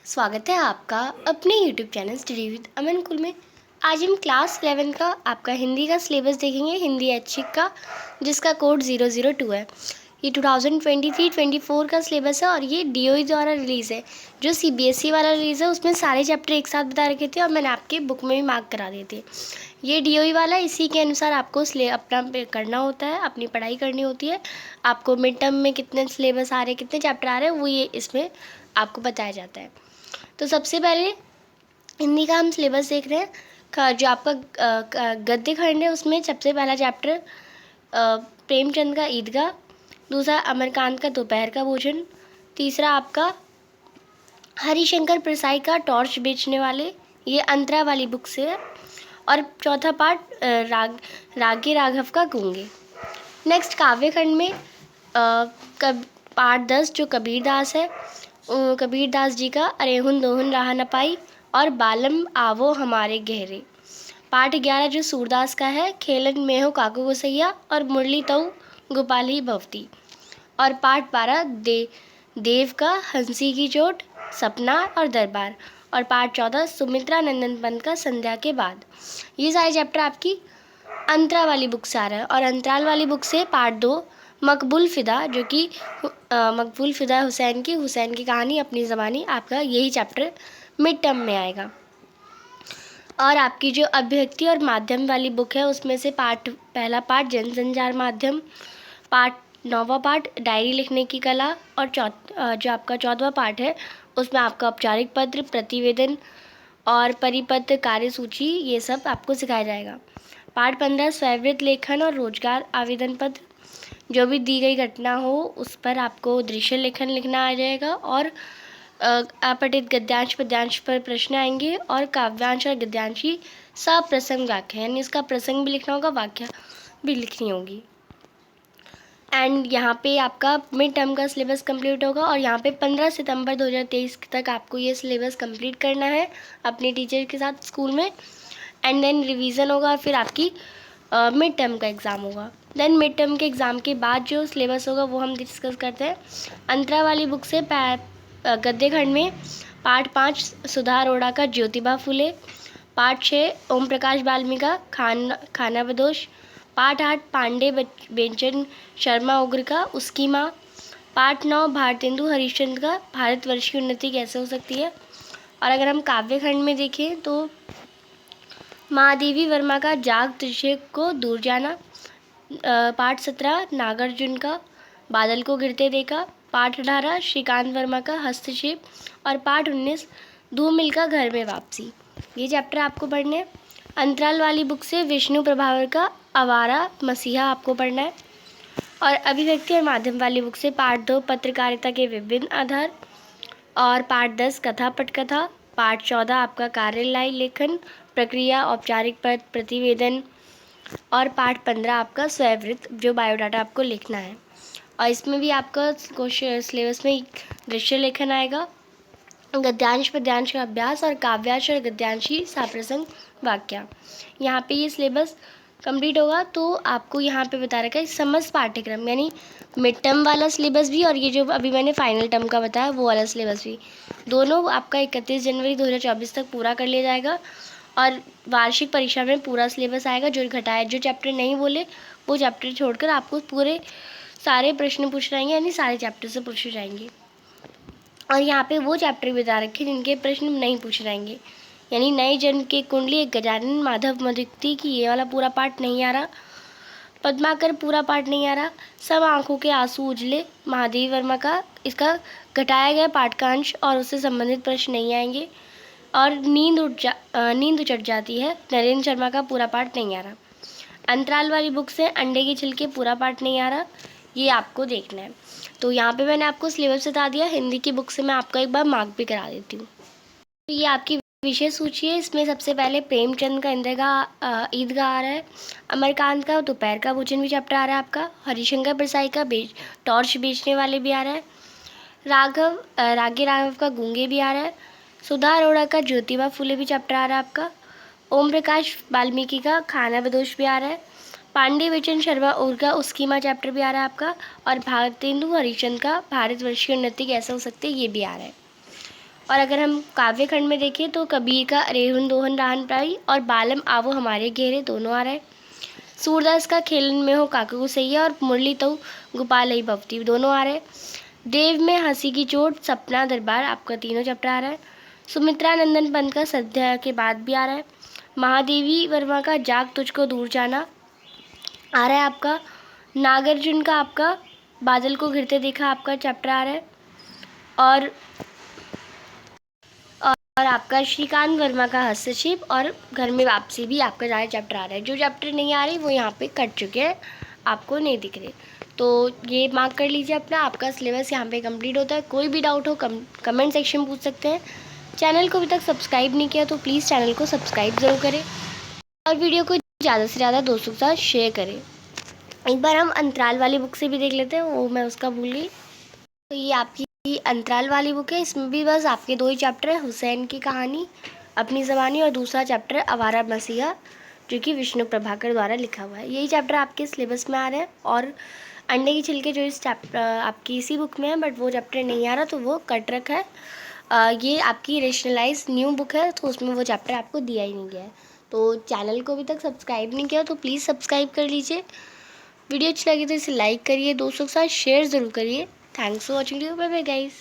स्वागत है आपका अपने यूट्यूब चैनल स्टडी विद अमन कुल में। आज हम क्लास 11 का आपका हिंदी का सिलेबस देखेंगे, हिंदी ऐच्छिक का, जिसका कोड 002 है। ये 2023-24 का सिलेबस है और ये डीओई द्वारा रिलीज़ है। जो सीबीएसई वाला रिलीज़ है उसमें सारे चैप्टर एक साथ बता रखे थे और मैंने आपके बुक में भी मार्क करा दिए थे। ये डीओई वाला, इसी के अनुसार आपको अपना करना होता है, अपनी पढ़ाई करनी होती है। आपको मिड टर्म में कितने सिलेबस आ रहे हैं, कितने चैप्टर आ रहे हैं, वो ये इसमें आपको बताया जाता है। तो सबसे पहले हिंदी का हम सिलेबस देख रहे हैं। जो आपका गद्य खंड है उसमें सबसे पहला चैप्टर प्रेमचंद का ईदगाह, दूसरा अमरकांत का दोपहर का भोजन, तीसरा आपका हरिशंकर प्रसाई का टॉर्च बेचने वाले, ये अंतरा वाली बुक से है, और चौथा पार्ट रागे राघव का गूंगे। नेक्स्ट काव्य खंड में पार्ट 10 जो कबीरदास है, कबीरदास जी का अरेहुन दोहुन राह न पाई और बालम आवो हमारे गहरे। पार्ट 11 जो सूरदास का है, खेलन में हो काकू गोसैया और मुरली तऊ गोपाल ही भवती। और पार्ट 12 देव का हंसी की चोट, सपना और दरबार। और पार्ट 14 सुमित्रा नंदन पंत का संध्या के बाद। ये सारे चैप्टर आपकी अंतरा वाली बुक से आ रहा है। और अंतराल वाली बुक से पार्ट 2 मकबूल फ़िदा, जो कि मकबूल फ़िदा हुसैन की कहानी अपनी ज़बानी, आपका यही चैप्टर मिड टर्म में आएगा। और आपकी जो अभिव्यक्ति और माध्यम वाली बुक है उसमें से पहला पार्ट जनसंचार माध्यम, पार्ट 9वां पार्ट डायरी लिखने की कला, और जो आपका 14वां पार्ट है उसमें आपका औपचारिक पत्र, प्रतिवेदन और परिपत्र, कार्यसूची, ये सब आपको सिखाया जाएगा। पार्ट 15 स्वयंवृत्त लेखन और रोजगार आवेदन पत्र, जो भी दी गई घटना हो उस पर आपको दृश्य लेखन लिखना आ जाएगा। और अपठित गद्यांश पद्यांश पर प्रश्न आएंगे, और काव्यांश और गद्यांश की सप्रसंग व्याख्या, यानी इसका प्रसंग भी लिखना होगा, व्याख्या भी लिखनी होगी। एंड यहाँ पे आपका मिड टर्म का सिलेबस कंप्लीट होगा और यहाँ पे 15 सितंबर 2023 तक आपको ये सिलेबस कंप्लीट करना है अपने टीचर के साथ स्कूल में। एंड देन रिवीजन होगा, फिर आपकी मिड टर्म का एग्ज़ाम होगा। देन मिड टर्म के एग्ज़ाम के बाद जो सिलेबस होगा वो हम डिस्कस करते हैं। अंतरा वाली बुक से गद्य खंड में पार्ट 5 सुधा अरोड़ा का ज्योतिबा फुले, पार्ट 6 ओम प्रकाश वाल्मीकि का खाना बदोश, पार्ट 8 पांडे बेंचन शर्मा उग्र का उसकी माँ, पार्ट 9 भारतेंदु हरिश्चंद्र का भारतवर्ष की उन्नति कैसे हो सकती है। और अगर हम काव्य खंड में देखें तो महादेवी वर्मा का जाग दृश्य को दूर जाना, पार्ट 17 नागार्जुन का बादल को गिरते देखा, पार्ट 18 श्रीकांत वर्मा का हस्तक्षेप, और पार्ट 19 धूमिल का घर में वापसी। ये चैप्टर आपको पढ़ने हैं। अंतराल वाली बुक से विष्णु प्रभावर का आवारा मसीहा आपको पढ़ना है। और अभिव्यक्ति और माध्यम वाली बुक से पार्ट 2 पत्रकारिता के विभिन्न आधार, और पार्ट 10 कथा पटकथा, पार्ट 14 आपका कार्यलाय लेखन प्रक्रिया, औपचारिक पत्र, प्रतिवेदन, और पार्ट 15 आपका स्वयंवृत्त, जो बायोडाटा आपको लिखना है। और इसमें भी आपका क्वेश्चन सिलेबस में दृश्य लेखन आएगा, गद्यांश पद्यांश का अभ्यास, और काव्यांश और गद्यांश की साप्रसंग वाक्या। यहाँ पे ये सिलेबस कंप्लीट होगा तो आपको यहाँ पे बता रखा है समस्त पाठ्यक्रम, यानी मिड टर्म वाला सिलेबस भी और ये जो अभी मैंने फाइनल टर्म का बताया वो वाला सिलेबस भी, दोनों आपका 31 जनवरी 2024 तक पूरा कर लिया जाएगा। और वार्षिक परीक्षा में पूरा सिलेबस आएगा। जो घटाए, जो चैप्टर नहीं बोले वो चैप्टर छोड़कर आपको पूरे सारे प्रश्न पूछ जाएंगे, यानी सारे चैप्टर से पूछे जाएंगे। और यहाँ पे वो चैप्टर बता रखे जिनके प्रश्न नहीं पूछे जाएंगे, यानी नए जन्म के कुंडली, एक गजानन माधव मधुक्ति की ये वाला पूरा पार्ट नहीं आ रहा, पद्माकर पूरा पार्ट नहीं आ रहा, सब आंखों के आंसू उजले महादेवी वर्मा का इसका घटाया गया पाठ का अंश और उससे संबंधित प्रश्न नहीं आएंगे। और नींद चढ़ जाती है नरेंद्र शर्मा का पूरा पार्ट नहीं आ रहा। अंतराल वाली बुक से अंडे के छिलके पूरा पार्ट नहीं आ रहा, ये आपको देखना है। तो यहाँ पे मैंने आपको सिलेबस बता दिया। हिंदी की बुक से मैं आपको एक बार मार्क भी करा देती हूँ। तो ये आपकी विषय सूची है। इसमें सबसे पहले प्रेमचंद का ईदगाह आ रहा है, अमरकांत का दोपहर का भोजन भी चैप्टर आ रहा है आपका, हरिशंकर प्रसाई का टॉर्च बेचने वाले भी आ रहा है, रागे राघव का गूंगे भी आ रहा है, सुधा अरोड़ा का ज्योतिबा फुले भी चैप्टर आ रहा है आपका, ओम प्रकाश वाल्मीकि का खाना बदोश भी आ रहा है, पांडे बेचन शर्मा उर्ग का उसकी माँ चैप्टर भी आ रहा है आपका, और भारतेंदु हरिश्चंद्र का भारतवर्ष की उन्नति कैसे हो सकती है ये भी आ रहा है। और अगर हम काव्य खंड में देखें तो कबीर का अरेहुन दोहन राहन पाई और बालम आवो हमारे घेरे दोनों आ रहा है। सूरदास का खेलन में हो काका को सैया और मुरली तो गोपाल ही भवती दोनों आ रहे हैं। देव में हंसी की चोट सपना दरबार आपका तीनों चैप्टर आ रहा है। सुमित्रा नंदन पंत का संध्या के बाद भी आ रहा है। महादेवी वर्मा का जाग तुझको दूर जाना आ रहा है आपका। नागार्जुन का आपका बादल को गिरते देखा आपका चैप्टर आ रहा है। और आपका श्रीकांत वर्मा का हस्तक्षेप और घर में वापसी भी आपका ज़्यादा चैप्टर आ रहा है। जो चैप्टर नहीं आ रही वो यहाँ पे कट चुके हैं, आपको नहीं दिख रहे, तो ये मार्क कर लीजिए अपना। आपका सिलेबस यहाँ पे कंप्लीट होता है। कोई भी डाउट हो कमेंट सेक्शन में पूछ सकते हैं। चैनल को अभी तक सब्सक्राइब नहीं किया तो प्लीज़ चैनल को सब्सक्राइब ज़रूर करें और वीडियो को ज़्यादा से ज़्यादा दोस्तों के साथ शेयर करें। एक बार हम अंतराल वाली बुक से भी देख लेते हैं, वो मैं उसका भूल गई। तो ये आपकी अंतराल वाली बुक है, इसमें भी बस आपके 2 ही चैप्टर है, हुसैन की कहानी अपनी ज़बानी और दूसरा चैप्टर आवारा मसीहा जो कि विष्णु प्रभाकर द्वारा लिखा हुआ है। यही चैप्टर आपके सिलेबस में आ रहे हैं। और अंडे की छिलके जो इस चैप्टर आपकी इसी बुक में है बट वो चैप्टर नहीं आ रहा तो वो कट रखा है। ये आपकी रेशनलाइज न्यू बुक है तो उसमें वो चैप्टर आपको दिया ही नहीं गया है। तो चैनल को अभी तक सब्सक्राइब नहीं किया तो प्लीज़ सब्सक्राइब कर लीजिए। वीडियो अच्छी लगी तो इसे लाइक करिए, दोस्तों के साथ शेयर ज़रूर करिए। Thanks for watching, bye bye guys.